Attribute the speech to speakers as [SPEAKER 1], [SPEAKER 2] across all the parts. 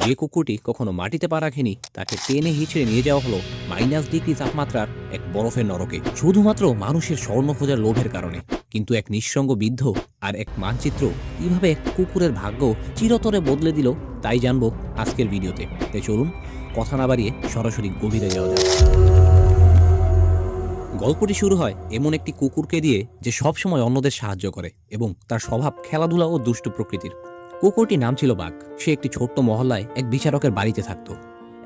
[SPEAKER 1] যে কুকুরটি কখনো মাটিতে পা রাখেনি তাকে টেনে হিঁচড়ে নিয়ে যাওয়া হলো -ডিগ্রি তাপমাত্রার এক বরফের নরকে, শুধুমাত্র মানুষের স্বর্ণ খোঁজার লোভের কারণে। কিন্তু এক নিঃসঙ্গ বৃদ্ধ আর এক মানচিত্র কিভাবে এক কুকুরের ভাগ্য চিরতরে বদলে দিল, তাই জানবো আজকের ভিডিওতে। তাই চলুন কথা না বাড়িয়ে সরাসরি গভীরে যাওয়া যাক। গল্পটি শুরু হয় এমন একটি কুকুরকে দিয়ে যে সবসময় অন্যদের সাহায্য করে এবং তার স্বভাব খেলাধুলা ও দুষ্টু প্রকৃতির। কুকুরটির নাম ছিল বাঘ। সে একটি ছোট্ট মহল্লায় এক বিচারকের বাড়িতে থাকত।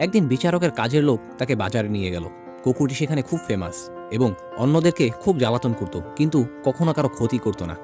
[SPEAKER 1] একদিন বিচারকের কাজের লোক তাকে বাজারে নিয়ে গেল। কুকুরটি সেখানে খুব ফেমাস এবং অন্যদেরকে খুব জ্বালাতন করত, কিন্তু কখনো কারো ক্ষতি করত না।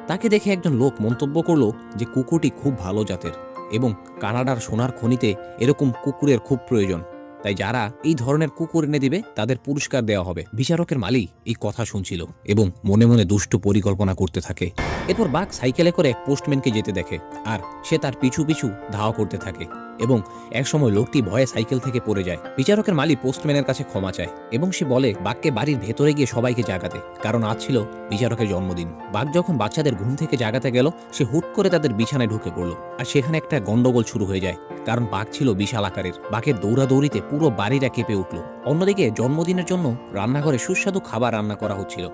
[SPEAKER 1] তাকে দেখে একজন লোক মন্তব্য করল যে কুকুরটি খুব ভালো জাতের এবং কানাডার সোনার খনিতে এরকম কুকুরের খুব প্রয়োজন। তাই যারা এই ধরনের কুকুর এনে দিবে তাদের পুরস্কার দেওয়া হবে। বিচারকের মালিক এই কথা শুনছিল এবং মনে মনে দুষ্ট পরিকল্পনা করতে থাকে। এরপর বাঘ সাইকেলে করে এক পোস্টম্যানকে যেতে দেখে আর সে তার পিছু পিছু ধাওয়া করতে থাকে এবং একসময় লোকটি ভয়ে সাইকেল থেকে পড়ে যায়। বিচারকের মালিক পোস্টম্যানের কাছে ক্ষমা চায় এবং সে বলে বাঘকে বাড়ির ভেতরে গিয়ে সবাইকে জাগাতে, কারণ আজ ছিল বিচারকের জন্মদিন। বাঘ যখন বাচ্চাদের ঘুম থেকে জাগাতে গেল, সে হুট করে তাদের বিছানায় ঢুকে পড়ল আর সেখানে একটা গন্ডগোল শুরু হয়ে যায়, কারণ বাঘ ছিল বিশাল আকারের। বাঘের দৌড়াদৌড়িতে পুরো বাড়িটা কেঁপে উঠল। অন্যদিকে জন্মদিনের জন্য রান্নাঘরে সুস্বাদু খাবার রান্না করা হচ্ছিল।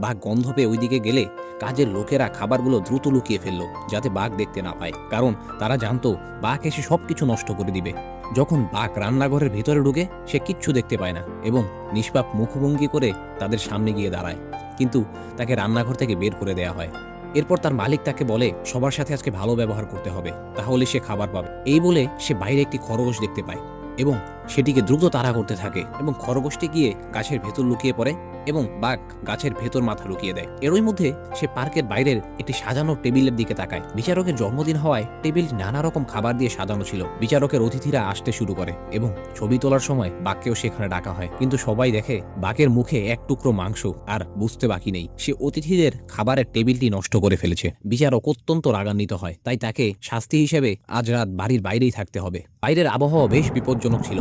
[SPEAKER 1] বাঘ গন্ধ পেয়ে ওইদিকে গেলে কাজের লোকেরা খাবারগুলো দ্রুত লুকিয়ে ফেললো যাতে বাঘ দেখতে না পায়, কারণ তারা জানতো বাঘ এসে সবকিছু নষ্ট করে দিবে। যখন বাঘ রান্নাঘরের ভিতরে ঢুকে, সে কিচ্ছু দেখতে পায় না এবং নিষ্পাপ মুখভঙ্গি করে তাদের সামনে গিয়ে দাঁড়ায়, কিন্তু তাকে রান্নাঘর থেকে বের করে দেয়া হয়। এরপর তার মালিক তাকে বলে সবার সাথে আজকে ভালো ব্যবহার করতে হবে, তাহলে সে খাবার পাবে। এই বলে সে বাইরে একটি খরগোশ দেখতে পায় এবং সেটিকে দ্রুত তাড়া করতে থাকে এবং খরগোশটি গিয়ে গাছের ভেতর লুকিয়ে পড়ে এবং বাঘ গাছের ভেতর মাথা লুকিয়ে দেয়। এরই মধ্যে সে পার্কের বাইরের একটি সাজানো টেবিলের দিকে তাকায়। বিচারকের জন্মদিন হওয়ায় টেবিলটি নানা রকম খাবার দিয়ে সাজানো ছিল। বিচারকের অতিথিরা আসতে শুরু করে এবং ছবি তোলার সময় বাঘকেও সেখানে ডাকা হয়, কিন্তু সবাই দেখে বাঘের মুখে এক টুকরো মাংস আর বুঝতে বাকি নেই সে অতিথিদের খাবারের টেবিলটি নষ্ট করে ফেলেছে। বিচারক অত্যন্ত রাগান্বিত হয়, তাই তাকে শাস্তি হিসেবে আজ রাত বাড়ির বাইরেই থাকতে হবে। বাইরের আবহাওয়া বেশ বিপজ্জনক ছিল,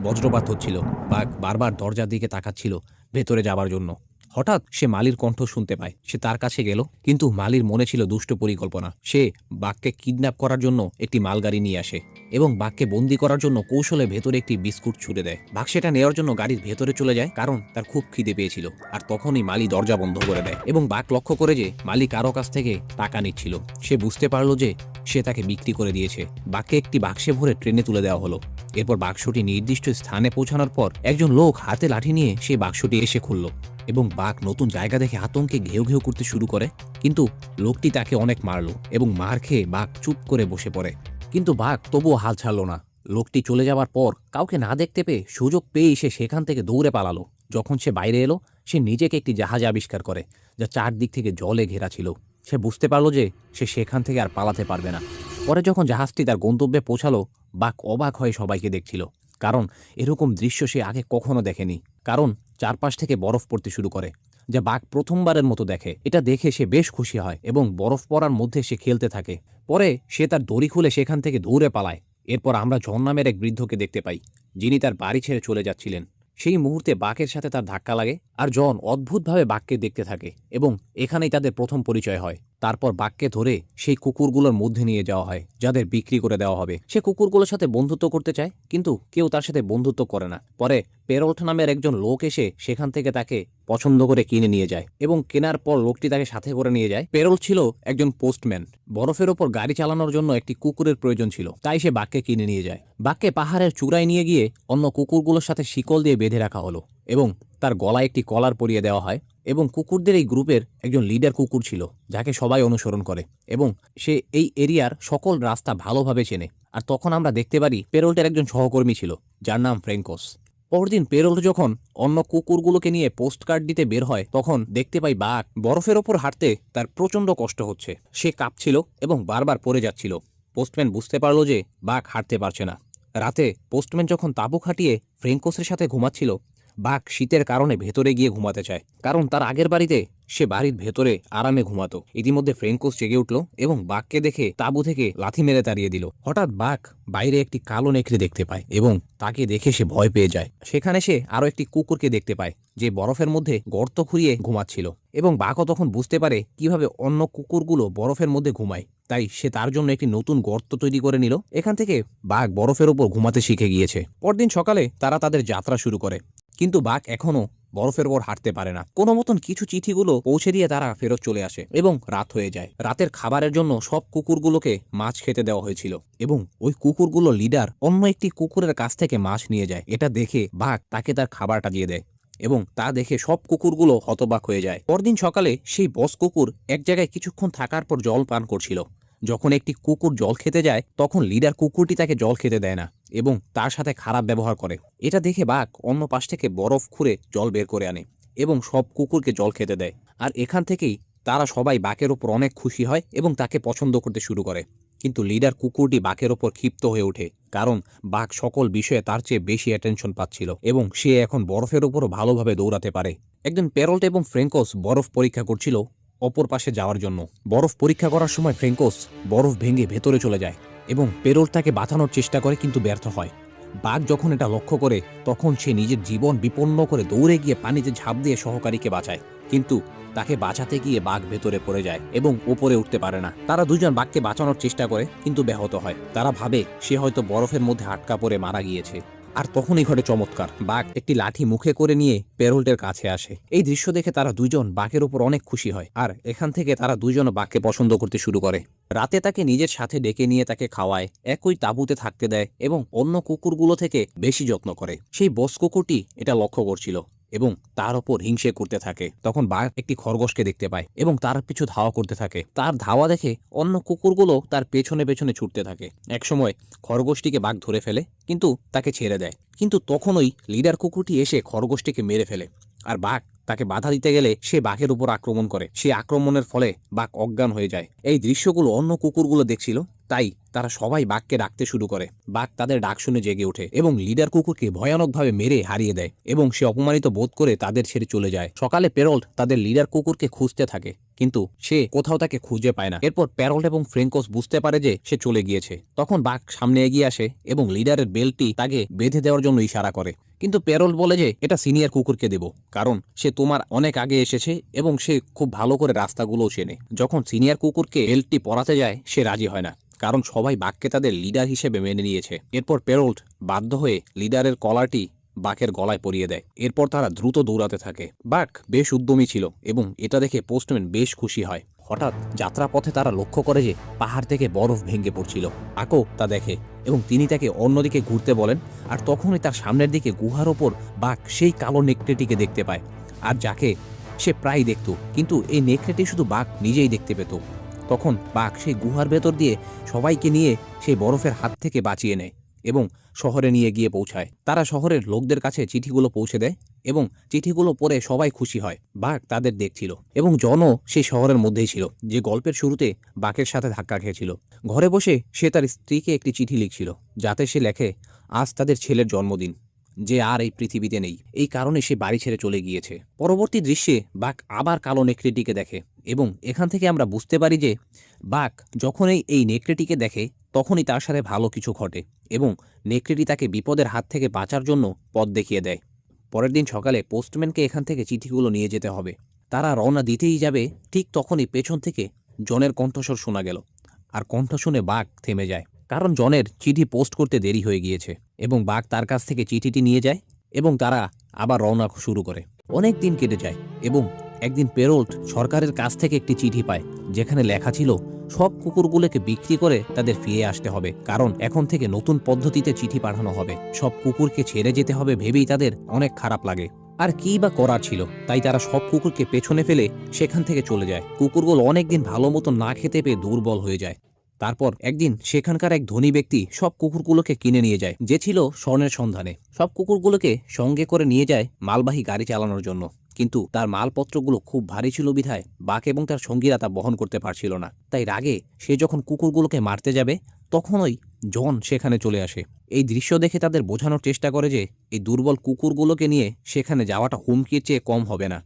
[SPEAKER 1] বজ্রপাত হচ্ছিল। বাঘ বারবার দরজার দিকে তাকাচ্ছিল ভেতরে যাবার জন্য। হঠাৎ সে মালির কণ্ঠ শুনতে পায়। সে তার কাছে গেল, কিন্তু মালির মনে ছিল দুষ্ট পরিকল্পনা। সে বাঘকে কিডন্যাপ করার জন্য একটি মালগাড়ি নিয়ে আসে এবং বাঘকে বন্দি করার জন্য কৌশলে ভেতরে একটি বিস্কুট ছুড়ে দেয়। বাঘ সেটা নেওয়ার জন্য গাড়ির ভেতরে চলে যায়, কারণ তার খুব খিদে পেয়েছিল। আর তখনই মালি দরজা বন্ধ করে দেয় এবং বাঘ লক্ষ্য করে যে মালি কারো কাছ থেকে টাকা নিচ্ছিল। সে বুঝতে পারল যে সে তাকে বিক্রি করে দিয়েছে। বাঘকে একটি বাক্সে ভরে ট্রেনে তুলে দেওয়া হলো। এরপর বাক্সটি নির্দিষ্ট স্থানে পৌঁছানোর পর একজন লোক হাতে লাঠি নিয়ে সেই বাক্সটি এসে খুলল এবং বাঘ নতুন জায়গা দেখে আতঙ্কে ঘেউ ঘেউ করতে শুরু করে। কিন্তু লোকটি তাকে অনেক মারল এবং মার খেয়ে বাঘ চুপ করে বসে পড়ে। কিন্তু বাঘ তবুও হাল ছাড়ল না। লোকটি চলে যাওয়ার পর কাউকে না দেখতে পেয়ে সুযোগ পেয়েই সে সেখান থেকে দৌড়ে পালালো। যখন সে বাইরে এলো, সে নিজেকে একটি জাহাজ আবিষ্কার করে যা চারদিক থেকে জলে ঘেরা ছিল। সে বুঝতে পারল যে সে সেখান থেকে আর পালাতে পারবে না। পরে যখন জাহাজটি তার গন্তব্যে পৌঁছালো, বাঘ অবাক হয়ে সবাইকে দেখছিল, কারণ এরকম দৃশ্য সে আগে কখনো দেখেনি। কারণ চারপাশ থেকে বরফ পড়তে শুরু করে, যা বাঘ প্রথমবারের মতো দেখে। এটা দেখে সে বেশ খুশি হয় এবং বরফ পড়ার মধ্যে সে খেলতে থাকে। পরে সে তার দড়ি খুলে সেখান থেকে দৌড়ে পালায়। এরপর আমরা জন নামের এক বৃদ্ধকে দেখতে পাই, যিনি তার বাড়ি ছেড়ে চলে যাচ্ছিলেন। সেই মুহূর্তে বাঘের সাথে তার ধাক্কা লাগে আর জন অদ্ভুতভাবে বাঘকে দেখতে থাকে এবং এখানেই তাদের প্রথম পরিচয় হয়। তারপর বাঘকে ধরে সেই কুকুরগুলোর মধ্যে নিয়ে যাওয়া হয়, যাদের বিক্রি করে দেওয়া হবে। সে কুকুরগুলোর সাথে বন্ধুত্ব করতে চায়, কিন্তু কেউ তার সাথে বন্ধুত্ব করে না। পরে পেরল্ট নামের একজন লোক এসে সেখান থেকে তাকে পছন্দ করে কিনে নিয়ে যায় এবং কেনার পর লোকটি তাকে সাথে করে নিয়ে যায়। পেরল্ট ছিল একজন পোস্টম্যান। বরফের ওপর গাড়ি চালানোর জন্য একটি কুকুরের প্রয়োজন ছিল, তাই সে বাঘকে কিনে নিয়ে যায়। বাঘকে পাহাড়ের চূড়ায় নিয়ে গিয়ে অন্য কুকুরগুলোর সাথে শিকল দিয়ে বেঁধে রাখা হলো এবং তার গলায় একটি কলার পরিয়ে দেওয়া হয়। এবং কুকুরদের এই গ্রুপের একজন লিডার কুকুর ছিল, যাকে সবাই অনুসরণ করে এবং সে এই এরিয়ার সকল রাস্তা ভালোভাবে চেনে। আর তখন আমরা দেখতে পারি পেরল্টের একজন সহকর্মী ছিল, যার নাম ফ্র্যাঙ্কোস। পরদিন পেরল্ট যখন অন্য কুকুরগুলোকে নিয়ে পোস্ট কার্ড দিতে বের হয়, তখন দেখতে পাই বাঘ বরফের ওপর হাঁটতে তার প্রচণ্ড কষ্ট হচ্ছে। সে কাঁপছিল এবং বারবার পড়ে যাচ্ছিল। পোস্টম্যান বুঝতে পারল যে বাঘ হাঁটতে পারছে না। রাতে পোস্টম্যান যখন তাঁবু খাটিয়ে ফ্র্যাঙ্কোসের সাথে ঘুমাচ্ছিল, বাঘ শীতের কারণে ভেতরে গিয়ে ঘুমাতে চায়, কারণ তার আগের বাড়িতে সে বাড়ির ভেতরে আরামে ঘুমাতো। ইতিমধ্যে ফ্রেঙ্কোস জেগে উঠল এবং বাঘকে দেখে তাঁবু থেকে লাথি মেরে তাড়িয়ে দিল। হঠাৎ বাঘ বাইরে একটি কালো নেকড়ে দেখতে পায় এবং তাকে দেখে সে ভয় পেয়ে যায়। সেখানে সে আরও একটি কুকুরকে দেখতে পায় যে বরফের মধ্যে গর্ত খুঁড়িয়ে ঘুমাচ্ছিল এবং বাঘও তখন বুঝতে পারে কিভাবে অন্য কুকুরগুলো বরফের মধ্যে ঘুমায়। তাই সে তার জন্য একটি নতুন গর্ত তৈরি করে নিল। এখান থেকে বাঘ বরফের উপর ঘুমাতে শিখে গিয়েছে। পরদিন সকালে তারা তাদের যাত্রা শুরু করে, কিন্তু বাঘ এখনও বরফের ওপর হাঁটতে পারে না। কোনো মতন কিছু চিঠিগুলো পৌঁছে দিয়ে তারা ফেরত চলে আসে এবং রাত হয়ে যায়। রাতের খাবারের জন্য সব কুকুরগুলোকে মাছ খেতে দেওয়া হয়েছিল এবং ওই কুকুরগুলো লিডার অন্য একটি কুকুরের কাছ থেকে মাছ নিয়ে যায়। এটা দেখে বাঘ তাকে তার খাবারটা দিয়ে দেয় এবং তা দেখে সব কুকুরগুলো হতবাক হয়ে যায়। পরদিন সকালে সেই বস কুকুর এক জায়গায় কিছুক্ষণ থাকার পর জল পান করছিল। যখন একটি কুকুর জল খেতে যায় তখন লিডার কুকুরটি তাকে জল খেতে দেয় না এবং তার সাথে খারাপ ব্যবহার করে। এটা দেখে বাঘ অন্য পাশ থেকে বরফ খুঁড়ে জল বের করে আনে এবং সব কুকুরকে জল খেতে দেয়। আর এখান থেকেই তারা সবাই বাঘের ওপর অনেক খুশি হয় এবং তাকে পছন্দ করতে শুরু করে। কিন্তু লিডার কুকুরটি বাঘের ওপর ক্ষিপ্ত হয়ে ওঠে, কারণ বাঘ সকল বিষয়ে তার চেয়ে বেশি অ্যাটেনশন পাচ্ছিল এবং সে এখন বরফের ওপরও ভালোভাবে দৌড়াতে পারে। একদিন প্যারল্ট এবং ফ্রেঙ্কোস বরফ পরীক্ষা করছিল অপর পাশে যাওয়ার জন্য। বরফ পরীক্ষা করার সময় ফ্রেঙ্কোস বরফ ভেঙে ভেতরে চলে যায় এবং প্যারল্ট তাকে বাঁচানোর চেষ্টা করে, কিন্তু ব্যর্থ হয়। বাঘ যখন এটা লক্ষ্য করে তখন সে নিজের জীবন বিপন্ন করে দৌড়ে গিয়ে পানিতে ঝাঁপ দিয়ে সহকারীকে বাঁচায়, কিন্তু তাকে বাঁচাতে গিয়ে বাঘ ভেতরে পড়ে যায় এবং উপরে উঠতে পারে না। তারা দুজন বাঘকে বাঁচানোর চেষ্টা করে, কিন্তু ব্যাহত হয়। তারা ভাবে সে হয়তো বরফের মধ্যে আটকা পড়ে মারা গিয়েছে। আর তখনই ঘটে চমৎকার। বাঘ একটি লাঠি মুখে করে নিয়ে প্যারল্টের কাছে আসে। এই দৃশ্য দেখে তারা দুইজন বাঘের উপর অনেক খুশি হয় আর এখান থেকে তারা দুইজন বাঘকে পছন্দ করতে শুরু করে। রাতে তাকে নিজের সাথে ডেকে নিয়ে তাকে খাওয়ায়, একই তাঁবুতে থাকতে দেয় এবং অন্য কুকুরগুলো থেকে বেশি যত্ন করে। সেই বস কুকুরটি এটা লক্ষ্য করছিল এবং তার ওপর হিংসে করতে থাকে। তখন বাঘ একটি খরগোশকে দেখতে পায় এবং তার পিছু ধাওয়া করতে থাকে। তার ধাওয়া দেখে অন্য কুকুরগুলো তার পেছনে পেছনে ছুটতে থাকে। একসময় খরগোশটিকে বাঘ ধরে ফেলে, কিন্তু তাকে ছেড়ে দেয়। কিন্তু তখনই লিডার কুকুরটি এসে খরগোশটিকে মেরে ফেলে আর বাঘ তাকে বাধা দিতে গেলে সে বাঘের উপর আক্রমণ করে। সে আক্রমণের ফলে বাঘ অজ্ঞান হয়ে যায়। এই দৃশ্যগুলো অন্য কুকুরগুলো দেখছিল, তাই তারা সবাই বাঘকে ডাকতে শুরু করে। বাঘ তাদের ডাক শুনে জেগে ওঠে এবং লিডার কুকুরকে ভয়ানকভাবে মেরে হারিয়ে দেয় এবং সে অপমানিত বোধ করে তাদের ছেড়ে চলে যায়। সকালে প্যারল্ট তাদের লিডার কুকুরকে খুঁজতে থাকে, কিন্তু সে কোথাও তাকে খুঁজে পায় না। এরপর প্যারল্ট এবং ফ্রেঙ্কোস বুঝতে পারে যে সে চলে গিয়েছে। তখন বাঘ সামনে এগিয়ে আসে এবং লিডারের বেল্টটি তাকে বেঁধে দেওয়ার জন্য ইশারা করে, কিন্তু প্যারল্ট বলে যে এটা সিনিয়র কুকুরকে দেব, কারণ সে তোমার অনেক আগে এসেছে এবং সে খুব ভালো করে রাস্তাগুলোও চেনে। যখন সিনিয়র কুকুরকে বেল্টটি পরাতে যায় সে রাজি হয় না, কারণ সবাই বাঘকে তাদের লিডার হিসেবে মেনে নিয়েছে। এরপর প্যারল্ট বাধ্য হয়ে লিডারের কলারটি বাঘের গলায় পরিয়ে দেয়। এরপর তারা দ্রুত দৌড়াতে থাকে। বাঘ বেশ উদ্যমী ছিল এবং এটা দেখে পোস্টম্যান বেশ খুশি হয়। হঠাৎ যাত্রাপথে তারা লক্ষ্য করে যে পাহাড় থেকে বরফ ভেঙে পড়ছিল। আকো তা দেখে এবং তিনি তাকে অন্যদিকে ঘুরতে বলেন। আর তখনই তার সামনের দিকে গুহার ওপর বাঘ সেই কালো নেকড়েটিকে দেখতে পায়, আর যাকে সে প্রায় দেখত, কিন্তু এই নেকড়েটি শুধু বাঘ নিজেই দেখতে পেত। তখন বাঘ সেই গুহার ভেতর দিয়ে সবাইকে নিয়ে সেই বরফের হাত থেকে বাঁচিয়ে নেয় এবং শহরে নিয়ে গিয়ে পৌঁছায়। তারা শহরের লোকদের কাছে চিঠিগুলো পৌঁছে দেয় এবং চিঠিগুলো পড়ে সবাই খুশি হয়। বাঘ তাদের দেখছিল এবং জনও সেই শহরের মধ্যেই ছিল, যে গল্পের শুরুতে বাঘের সাথে ধাক্কা খেয়েছিল। ঘরে বসে সে তার স্ত্রীকে একটি চিঠি লিখছিল, যাতে সে লেখে আজ তাদের ছেলের জন্মদিন, যে আর এই পৃথিবীতে নেই। এই কারণে সে বাড়ি ছেড়ে চলে গিয়েছে। পরবর্তী দৃশ্যে বাঘ আবার কালো নেকড়েটিকে দেখে এবং এখান থেকে আমরা বুঝতে পারি যে বাঘ যখনই এই নেকড়েটিকে দেখে তখনই তার সাথে ভালো কিছু ঘটে এবং নেকড়েটি তাকে বিপদের হাত থেকে বাঁচার জন্য পথ দেখিয়ে দেয়। পরের দিন সকালে পোস্টম্যানকে এখান থেকে চিঠিগুলো নিয়ে যেতে হবে। তারা রওনা দিতেই যাবে, ঠিক তখনই পেছন থেকে জনের কণ্ঠস্বর শোনা গেল। আর কণ্ঠ শুনে বাঘ থেমে যায়, কারণ জনের চিঠি পোস্ট করতে দেরি হয়ে গিয়েছে এবং বাঘ তার কাছ থেকে চিঠিটি নিয়ে যায় এবং তারা আবার রওনা শুরু করে। অনেক দিন কেটে যায় এবং একদিন প্যারল্ট সরকারের কাছ থেকে একটি চিঠি পায়, যেখানে লেখা ছিল সব কুকুরগুলোকে বিক্রি করে তাদের ফিরে আসতে হবে, কারণ এখন থেকে নতুন পদ্ধতিতে চিঠি পাঠানো হবে। সব কুকুরকে ছেড়ে যেতে হবে ভেবেই তাদের অনেক খারাপ লাগে। আর কি বা করার ছিল, তাই তারা সব কুকুরকে পেছনে ফেলে সেখান থেকে চলে যায়। কুকুরগুলো অনেকদিন ভালো মতো না খেতে পেয়ে দুর্বল হয়ে যায়। তারপর একদিন সেখানকার এক ধনী ব্যক্তি সব কুকুরগুলোকে কিনে নিয়ে যায়, যে ছিল স্বর্ণের সন্ধানে। সব কুকুরগুলোকে সঙ্গে করে নিয়ে যায় মালবাহী গাড়ি চালানোর জন্য, কিন্তু তার মালপত্রগুলো খুব ভারী ছিল বিধায় বাঘ এবং তার সঙ্গীরা তা বহন করতে পারছিল না। তাই রাগে সে যখন কুকুরগুলোকে মারতে যাবে তখনই জন সেখানে চলে আসে। এই দৃশ্য দেখে তাদের বোঝানোর চেষ্টা করে যে এই দুর্বল কুকুরগুলোকে নিয়ে সেখানে যাওয়াটা হুমকির চেয়ে কম হবে না,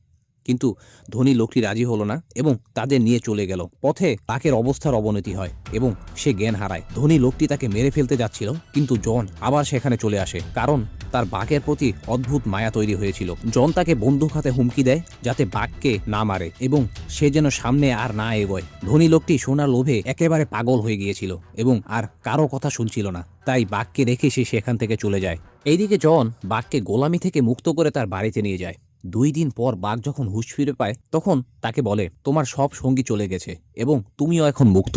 [SPEAKER 1] কিন্তু ধনী লোকটি রাজি হলো না এবং তাদের নিয়ে চলে গেল। পথে বাঘের অবস্থার অবনতি হয় এবং সে জ্ঞান হারায়। ধনী লোকটি তাকে মেরে ফেলতে যাচ্ছিল, কিন্তু জন আবার সেখানে চলে আসে, কারণ তার বাঘের প্রতি অদ্ভুত মায়া তৈরি হয়েছিল। জন তাকে বন্দুক হাতে হুমকি দেয় যাতে বাঘকে না মারে এবং সে যেন সামনে আর না এগোয়। ধনী লোকটি সোনার লোভে একেবারে পাগল হয়ে গিয়েছিল এবং আর কারো কথা শুনছিল না, তাই বাঘকে রেখে সে সেখান থেকে চলে যায়। এইদিকে জন বাঘকে গোলামি থেকে মুক্ত করে তার বাড়িতে নিয়ে যায়। 2 দিন পর বাঘ যখন হুঁশ ফিরে পায় তখন তাকে বলে, তোমার সব সঙ্গী চলে গেছে এবং তুমিও এখন মুক্ত,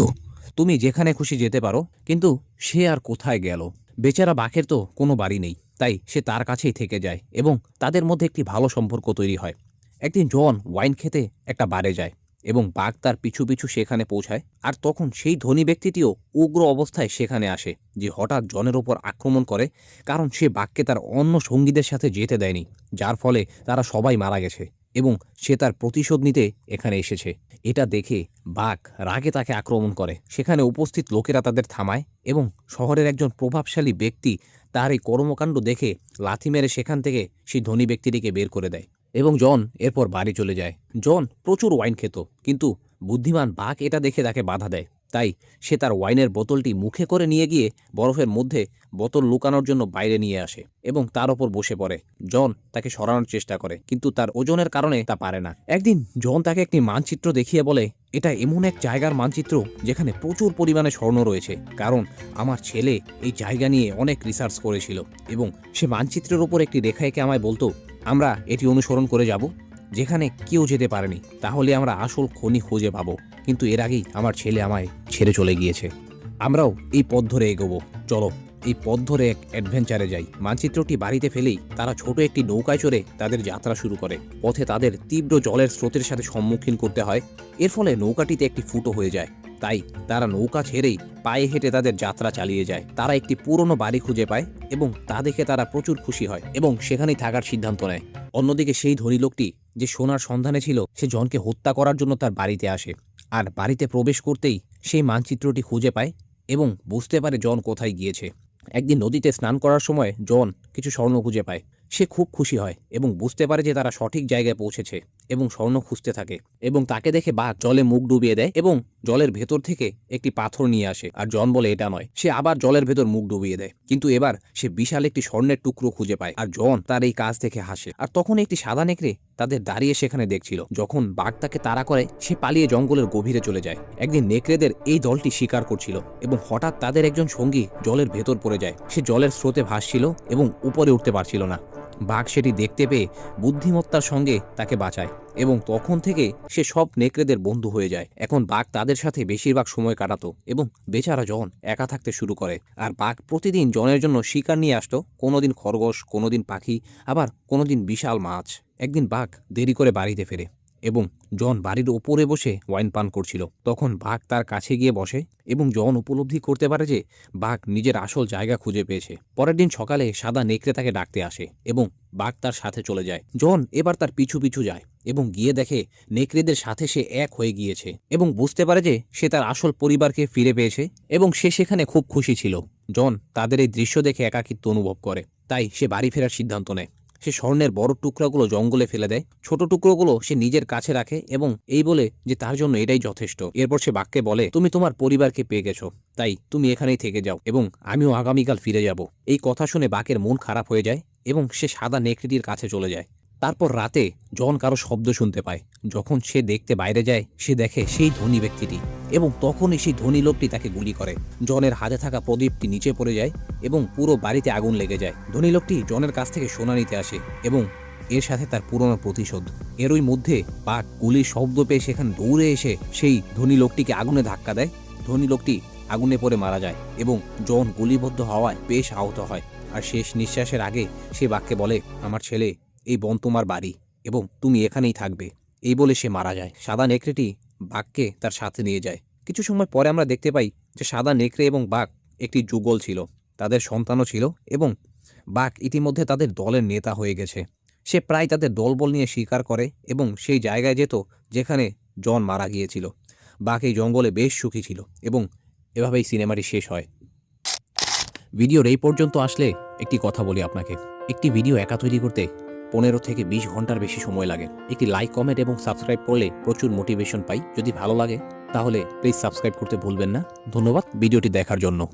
[SPEAKER 1] তুমি যেখানে খুশি যেতে পারো। কিন্তু সে আর কোথায় গেল? বেচারা বাঘের তো কোনো বাড়ি নেই, তাই সে তার কাছেই থেকে যায় এবং তাদের মধ্যে একটি ভালো সম্পর্ক তৈরি হয়। একদিন জন ওয়াইন খেতে একটা বারে যায় এবং বাঘ তার পিছু পিছু সেখানে পৌঁছায়। আর তখন সেই ধনী ব্যক্তিটিও উগ্র অবস্থায় সেখানে আসে, যে হঠাৎ জনের ওপর আক্রমণ করে, কারণ সে বাঘকে তার অন্য সঙ্গীদের সাথে যেতে দেয়নি, যার ফলে তারা সবাই মারা গেছে এবং সে তার প্রতিশোধ নিতে এখানে এসেছে। এটা দেখে বাঘ রাগে তাকে আক্রমণ করে। সেখানে উপস্থিত লোকেরা তাদের থামায় এবং শহরের একজন প্রভাবশালী ব্যক্তি তার এই কর্মকাণ্ড দেখে লাথি মেরে সেখান থেকে সেই ধনী ব্যক্তিটিকে বের করে দেয় এবং জন এরপর বাড়ি চলে যায়। জন প্রচুর ওয়াইন খেত, কিন্তু বুদ্ধিমান বাঘ এটা দেখে তাকে বাধা দেয়। তাই সে তার ওয়াইনের বোতলটি মুখে করে নিয়ে গিয়ে বরফের মধ্যে বোতল লুকানোর জন্য বাইরে নিয়ে আসে এবং তার ওপর বসে পড়ে। জন তাকে সরানোর চেষ্টা করে, কিন্তু তার ওজনের কারণে তা পারে না। একদিন জন তাকে একটি মানচিত্র দেখিয়ে বলে, এটা এমন এক জায়গার মানচিত্র যেখানে প্রচুর পরিমাণে স্বর্ণ রয়েছে, কারণ আমার ছেলে এই জায়গা নিয়ে অনেক রিসার্চ করেছিল এবং সে মানচিত্রের ওপর একটি রেখা এঁকে আমায় বলতো, আমরা এটি অনুসরণ করে যাব যেখানে কেউ যেতে পারেনি, তাহলে আমরা আসল খনি খুঁজে পাবো। কিন্তু এর আগেই আমার ছেলে আমায় ছেড়ে চলে গিয়েছে। আমরাও এই পথ ধরে এগোবো, চলো এই পথ ধরে এক অ্যাডভেঞ্চারে যাই। মানচিত্রটি বাড়িতে ফেলেই তারা ছোট একটি নৌকায় চড়ে তাদের যাত্রা শুরু করে। পথে তাদের তীব্র জলের স্রোতের সাথে সম্মুখীন করতে হয়, এর ফলে নৌকাটিতে একটি ফুটো হয়ে যায়। তাই তারা নৌকা ছেড়েই পায়ে হেঁটে তাদের যাত্রা চালিয়ে যায়। তারা একটি পুরনো বাড়ি খুঁজে পায় এবং তা দেখে তারা প্রচুর খুশি হয় এবং সেখানেই থাকার সিদ্ধান্ত নেয়। অন্যদিকে সেই ধনী লোকটি যে সোনার সন্ধানে ছিল, সে জনকে হত্যা করার জন্য তার বাড়িতে আসে। আর বাড়িতে প্রবেশ করতেই সেই মানচিত্রটি খুঁজে পায় এবং বুঝতে পারে জন কোথায় গিয়েছে। একদিন নদীতে স্নান করার সময় জন কিছু স্বর্ণ খুঁজে পায়। সে খুব খুশি হয় এবং বুঝতে পারে যে তারা সঠিক জায়গায় পৌঁছেছে এবং স্বর্ণ খুঁজতে থাকে। এবং তাকে দেখে বাঘ জলে মুখ ডুবিয়ে দেয় এবং জলের ভেতর থেকে একটি পাথর নিয়ে আসে। আর জন বলে এটা নয়। সে আবার জলের ভেতর মুখ ডুবিয়ে দেয়, কিন্তু এবার সে বিশাল একটি স্বর্ণের টুকরো খুঁজে পায়। আর জন তার এই কাজ দেখে হাসে। আর তখন একটি সাদা নেকড়ে তাদের দাঁড়িয়ে সেখানে দেখছিল। যখন বাঘ তাকে তাড়া করে, সে পালিয়ে জঙ্গলের গভীরে চলে যায়। একদিন নেকড়েদের এই দলটি শিকার করছিল এবং হঠাৎ তাদের একজন সঙ্গী জলের ভেতর পড়ে যায়। সে জলের স্রোতে ভাসছিল এবং উপরে উঠতে পারছিল না। বাঘ সেটি দেখতে পেয়ে বুদ্ধিমত্তার সঙ্গে তাকে বাঁচায় এবং তখন থেকে সে সব নেকড়েদের বন্ধু হয়ে যায়। এখন বাঘ তাদের সাথে বেশিরভাগ সময় কাটাতো এবং বেচারা জন একা থাকতে শুরু করে। আর বাঘ প্রতিদিন জনের জন্য শিকার নিয়ে আসতো, কোনোদিন খরগোশ, কোনোদিন পাখি, আবার কোনোদিন বিশাল মাছ। একদিন বাঘ দেরি করে বাড়িতে ফেরে এবং জন বাড়ির ওপরে বসে ওয়াইন পান করছিল। তখন বাঘ তার কাছে গিয়ে বসে এবং জন উপলব্ধি করতে পারে যে বাঘ নিজের আসল জায়গা খুঁজে পেয়েছে। পরের দিন সকালে সাদা নেকড়ে তাকে ডাকতে আসে এবং বাঘ তার সাথে চলে যায়। জন এবার তার পিছু পিছু যায় এবং গিয়ে দেখে নেকড়েদের সাথে সে এক হয়ে গিয়েছে এবং বুঝতে পারে যে সে তার আসল পরিবারকে ফিরে পেয়েছে এবং সে সেখানে খুব খুশি ছিল। জন তাদের এই দৃশ্য দেখে একাকিত্ব অনুভব করে, তাই সে বাড়ি ফেরার সিদ্ধান্ত নেয়। সে স্বর্ণের বড় টুকরাগুলো জঙ্গলে ফেলে দেয়, ছোট টুকরোগুলো সে নিজের কাছে রাখে এবং এই বলে যে তার জন্য এটাই যথেষ্ট। এরপর সে বাঘকে বলে, তুমি তোমার পরিবারকে পেয়ে গেছো, তাই তুমি এখানেই থেকে যাও এবং আমিও আগামীকাল ফিরে যাব। এই কথা শুনে বাঘের মন খারাপ হয়ে যায় এবং সে সাদা নেকড়েটির কাছে চলে যায়। তারপর রাতে জন কারো শব্দ শুনতে পায়। যখন সে দেখতে বাইরে যায়, সে দেখে সেই ধনী ব্যক্তিটি এবং তখনই সেই ধনী লোকটি তাকে গুলি করে। জনের হাতে থাকা প্রদীপটি নিচে পড়ে যায় এবং পুরো বাড়িতে আগুন লেগে যায়। ধনী লোকটি জনের কাছ থেকে সোনা নিতে আসে এবং এর সাথে তার পুরনো প্রতিশোধ। এরই মধ্যে বাঘ গুলির শব্দ পেয়ে সেখানে দৌড়ে এসে সেই ধনী লোকটিকে আগুনে ধাক্কা দেয়। ধনী লোকটি আগুনে পড়ে মারা যায় এবং জন গুলিবদ্ধ হওয়ায় বেশ আহত হয়। আর শেষ নিঃশ্বাসের আগে সে বাঘকে বলে, আমার ছেলে, এই বন তোমার বাড়ি এবং তুমি এখানেই থাকবে। এই বলে সে মারা যায়। সাদা নেকড়েটি বাঘকে তার সাথে নিয়ে যায়। কিছু সময় পরে আমরা দেখতে পাই যে সাদা নেকড়ে এবং বাঘ একটি যুগল ছিল, তাদের সন্তানও ছিল এবং বাঘ ইতিমধ্যে তাদের দলের নেতা হয়ে গেছে। সে প্রায় তাদের দলবল নিয়ে শিকার করে এবং সেই জায়গায় যেত যেখানে জন মারা গিয়েছিল। বাঘ এই জঙ্গলে বেশ সুখী ছিল এবং এভাবেই সিনেমাটি শেষ হয়। ভিডিওর এই পর্যন্ত আসলে একটি কথা বলি আপনাকে, একটি ভিডিও একা তৈরি করতে 15 থেকে 20 ঘন্টার বেশি সময় লাগে। একটি লাইক, কমেন্ট এবং সাবস্ক্রাইব করলে প্রচুর মোটিভেশন পাই। যদি ভালো লাগে তাহলে প্লিজ সাবস্ক্রাইব করতে ভুলবেন না। ধন্যবাদ ভিডিওটি দেখার জন্য।